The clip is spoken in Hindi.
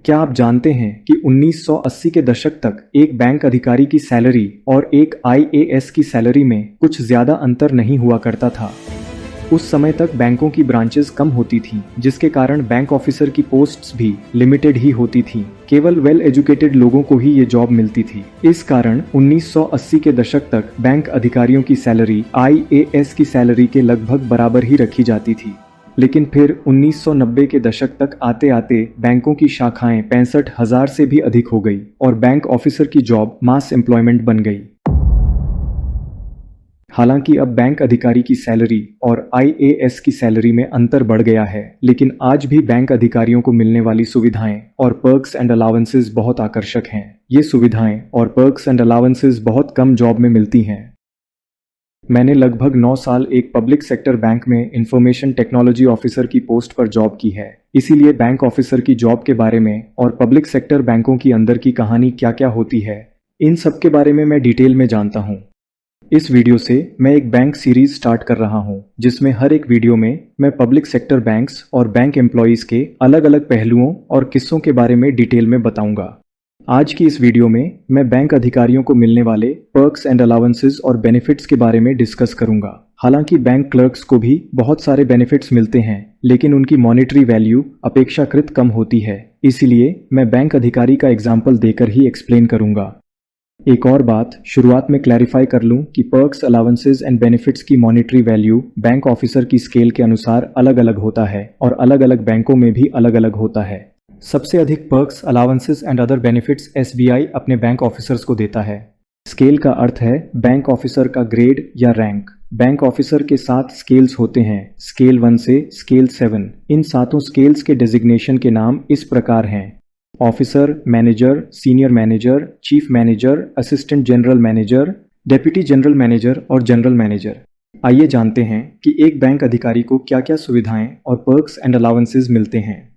क्या आप जानते हैं कि 1980 के दशक तक एक बैंक अधिकारी की सैलरी और एक आईएएस की सैलरी में कुछ ज्यादा अंतर नहीं हुआ करता था। उस समय तक बैंकों की ब्रांचेस कम होती थीं, जिसके कारण बैंक ऑफिसर की पोस्ट्स भी लिमिटेड ही होती थीं। केवल वेल एजुकेटेड लोगों को ही ये जॉब मिलती थी। इस कारण 1980 के दशक तक बैंक अधिकारियों की सैलरी आईएएस की सैलरी के लगभग बराबर ही रखी जाती थी। लेकिन फिर 1990 के दशक तक आते आते बैंकों की शाखाएं 65,000 से भी अधिक हो गई और बैंक ऑफिसर की जॉब मास एम्प्लॉयमेंट बन गई। हालांकि अब बैंक अधिकारी की सैलरी और आईएएस की सैलरी में अंतर बढ़ गया है, लेकिन आज भी बैंक अधिकारियों को मिलने वाली सुविधाएं और पर्क्स एंड अलाउंसेस बहुत आकर्षक हैं। ये सुविधाएं और पर्क्स एंड अलाउंसेस बहुत कम जॉब में मिलती हैं। मैंने लगभग 9 साल एक पब्लिक सेक्टर बैंक में इंफॉर्मेशन टेक्नोलॉजी ऑफिसर की पोस्ट पर जॉब की है। इसीलिए बैंक ऑफिसर की जॉब के बारे में और पब्लिक सेक्टर बैंकों की अंदर की कहानी क्या क्या होती है, इन सब के बारे में मैं डिटेल में जानता हूँ। इस वीडियो से मैं एक बैंक सीरीज स्टार्ट कर रहा हूँ, जिसमें हर एक वीडियो में मैं पब्लिक सेक्टर बैंक्स और बैंक एम्प्लॉयज के अलग अलग पहलुओं और किस्सों के बारे में डिटेल में बताऊंगा। आज की इस वीडियो में मैं बैंक अधिकारियों को मिलने वाले पर्क्स एंड अलाउंसेस और बेनिफिट्स के बारे में डिस्कस करूंगा। हालांकि बैंक क्लर्क्स को भी बहुत सारे बेनिफिट्स मिलते हैं, लेकिन उनकी मॉनेटरी वैल्यू अपेक्षाकृत कम होती है। इसीलिए मैं बैंक अधिकारी का एग्जाम्पल देकर ही एक्सप्लेन करूंगा। एक और बात शुरुआत में क्लैरिफाई कर लूं कि पर्क्स, अलाउंसेस एंड बेनिफिट्स की मॉनेटरी वैल्यू बैंक ऑफिसर की स्केल के अनुसार अलग अलग होता है और अलग अलग बैंकों में भी अलग अलग होता है। सबसे अधिक perks, allowances and other benefits SBI अपने बैंक ऑफिसर्स को देता है। स्केल का अर्थ है बैंक ऑफिसर का ग्रेड या रैंक। बैंक ऑफिसर के 7 स्केल्स होते हैं, स्केल 1 से स्केल 7। इन 7 स्केल्स के डेजिग्नेशन के नाम इस प्रकार हैं: officer, manager, senior manager, chief manager, assistant general manager, deputy general manager और जनरल मैनेजर। आइए जानते हैं कि एक बैंक अधिकारी को क्या क्या सुविधाएं और पर्क्स एंड अलाउंसेस मिलते हैं।